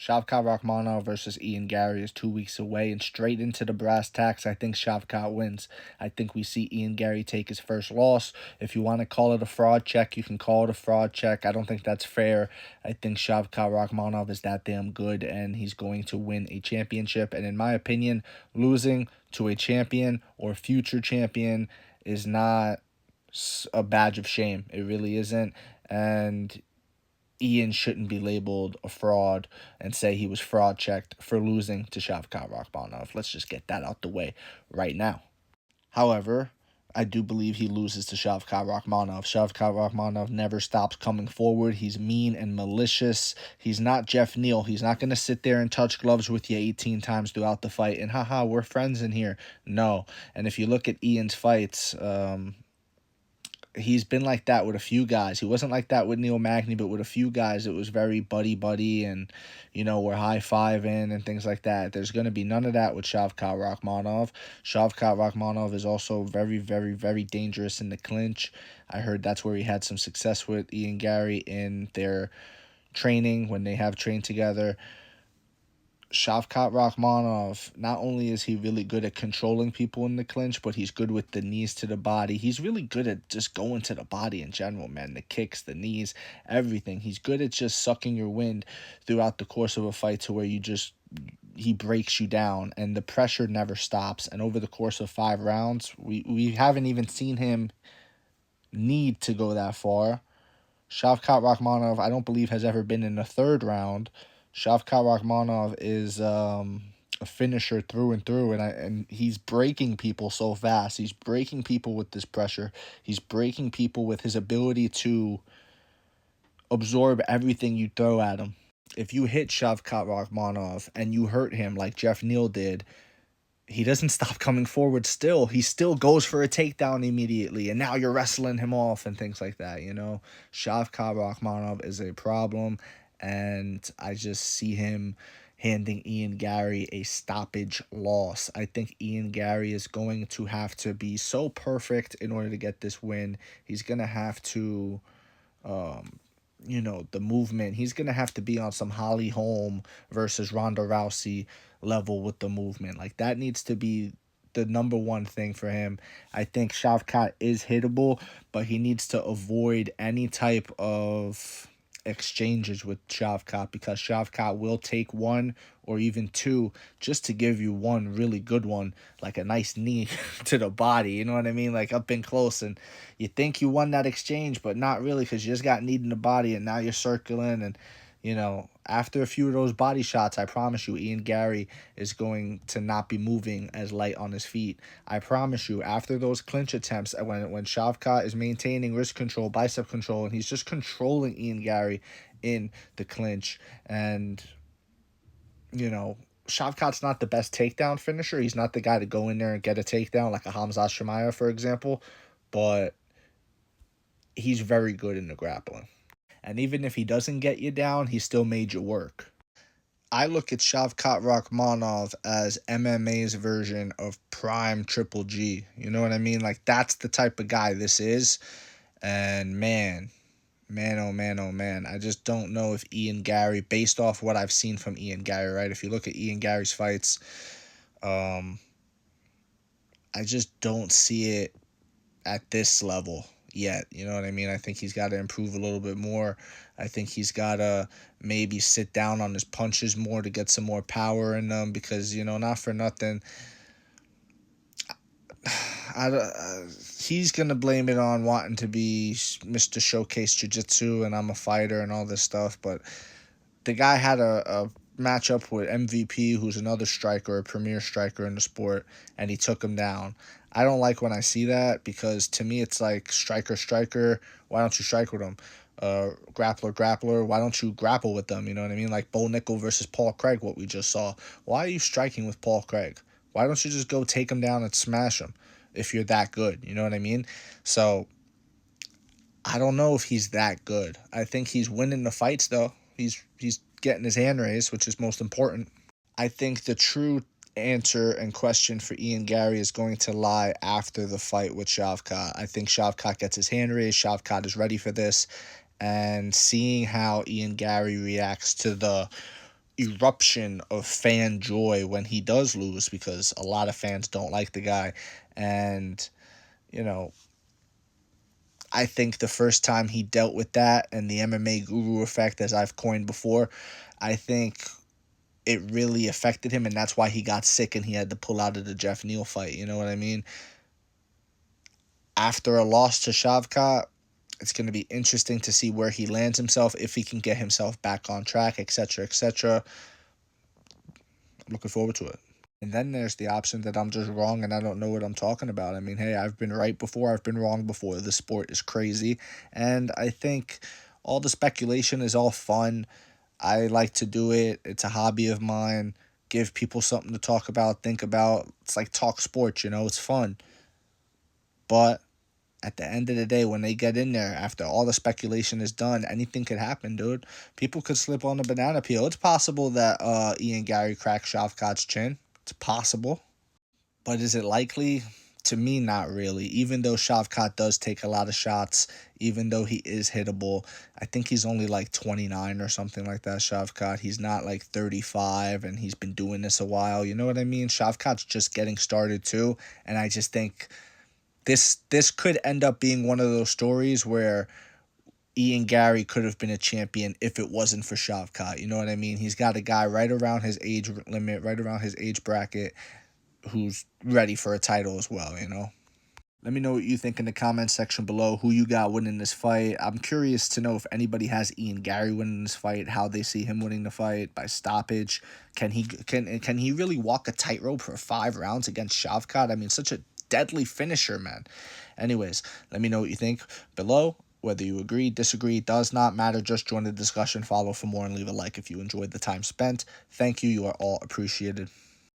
Shavkat Rakhmonov versus Ian Garry is 2 weeks away, and straight into the brass tacks, I think Shavkat wins. I think we see Ian Garry take his first loss. If you want to call it a fraud check, you can call it a fraud check. I don't think that's fair. I think Shavkat Rakhmonov is that damn good, and he's going to win a championship. And in my opinion, losing to a champion or future champion is not a badge of shame. It really isn't. And Ian shouldn't be labeled a fraud and say he was fraud checked for losing to Shavkat Rakhmonov. Let's just get that out the way right now. However, I do believe he loses to Shavkat Rakhmonov. Shavkat Rakhmonov never stops coming forward. He's mean and malicious. He's not Jeff Neal. He's not going to sit there and touch gloves with you 18 times throughout the fight. And haha, we're friends in here. No. And if you look at Ian's fights, he's been like that with a few guys. He wasn't like that with Neil Magny, but with a few guys, it was very buddy-buddy and, we're high-fiving and things like that. There's going to be none of that with Shavkat Rakhmonov. Shavkat Rakhmonov is also very, very, very dangerous in the clinch. I heard that's where he had some success with Ian Garry in their training when they have trained together. Shavkat Rakhmonov, not only is he really good at controlling people in the clinch, but he's good with the knees to the body. He's really good at just going to the body in general, man. The kicks, the knees, everything. He's good at just sucking your wind throughout the course of a fight to where he breaks you down and the pressure never stops. And over the course of 5 rounds, we haven't even seen him need to go that far. Shavkat Rakhmonov, I don't believe, has ever been in the 3rd round. Shavkat Rakhmonov is a finisher through and through, and he's breaking people so fast. He's breaking people with this pressure. He's breaking people with his ability to absorb everything you throw at him. If you hit Shavkat Rakhmonov and you hurt him like Jeff Neal did, he doesn't stop coming forward still. He still goes for a takedown immediately, and now you're wrestling him off and things like that, Shavkat Rakhmonov is a problem, and I just see him handing Ian Garry a stoppage loss. I think Ian Garry is going to have to be so perfect in order to get this win. He's going to have to, the movement. He's going to have to be on some Holly Holm versus Ronda Rousey level with the movement. Like, that needs to be the number one thing for him. I think Shavkat is hittable, but he needs to avoid any type of exchanges with Shavkat, because Shavkat will take 1 or even 2 just to give you one really good one, like a nice knee to the body, you know what I mean, like up and close, and you think you won that exchange, but not really, because you just got kneed in the body, and now you're circling, and after a few of those body shots, I promise you, Ian Garry is going to not be moving as light on his feet. I promise you, after those clinch attempts, when Shavkat is maintaining wrist control, bicep control, and he's just controlling Ian Garry in the clinch, and, Shavkat's not the best takedown finisher. He's not the guy to go in there and get a takedown like a Hamzat Chimaev, for example, but he's very good in the grappling. And even if he doesn't get you down, he still made you work. I look at Shavkat Rakhmonov as MMA's version of prime Triple G. You know what I mean? Like, that's the type of guy this is. And man, oh man, I just don't know if Ian Garry, based off what I've seen from Ian Garry, right? If you look at Ian Garry's fights, I just don't see it at this level yet. You know what I mean? I think he's got to improve a little bit more. I think he's got to maybe sit down on his punches more to get some more power in them, because, not for nothing, he's going to blame it on wanting to be Mr. Showcase Jiu-Jitsu and I'm a fighter and all this stuff, but the guy had a matchup with MVP, who's another striker, a premier striker in the sport, and he took him down. I don't like when I see that, because to me it's like, striker, why don't you strike with him? Grappler, why don't you grapple with them? You know what I mean? Like Bo Nickel versus Paul Craig, what we just saw. Why are you striking with Paul Craig? Why don't you just go take him down and smash him if you're that good? You know what I mean? So I don't know if he's that good. I think he's winning the fights, though. He's getting his hand raised, which is most important. I think the true answer and question for Ian Garry is going to lie after the fight with Shavkat. I think Shavkat gets his hand raised. Shavkat is ready for this. And seeing how Ian Garry reacts to the eruption of fan joy when he does lose, because a lot of fans don't like the guy. And, you know, I think the first time he dealt with that and the MMA guru effect, as I've coined before, I think it really affected him, and that's why he got sick and he had to pull out of the Jeff Neal fight. You know what I mean? After a loss to Shavkat, it's going to be interesting to see where he lands himself, if he can get himself back on track, etc., etc. I'm looking forward to it. And then there's the option that I'm just wrong and I don't know what I'm talking about. I mean, hey, I've been right before, I've been wrong before. The sport is crazy. And I think all the speculation is all fun. I like to do it. It's a hobby of mine. Give people something to talk about, think about. It's like talk sports, you know, it's fun. But at the end of the day, when they get in there, after all the speculation is done, anything could happen, dude. People could slip on the banana peel. It's possible that Ian Garry cracked Shavkat's chin. It's possible. But is it likely? To me, not really. Even though Shavkat does take a lot of shots, even though he is hittable, I think he's only like 29 or something like that, Shavkat. He's not like 35 and he's been doing this a while. You know what I mean? Shavkat's just getting started too. And I just think this could end up being one of those stories where Ian Garry could have been a champion if it wasn't for Shavkat. You know what I mean? He's got a guy right around his age limit, right around his age bracket, who's ready for a title as well, you know? Let me know what you think in the comments section below, who you got winning this fight. I'm curious to know if anybody has Ian Garry winning this fight, how they see him winning the fight, by stoppage. Can he really walk a tightrope for 5 rounds against Shavkat? I mean, such a deadly finisher, man. Anyways, let me know what you think below. Whether you agree, disagree, does not matter. Just join the discussion, follow for more, and leave a like if you enjoyed the time spent. Thank you. You are all appreciated.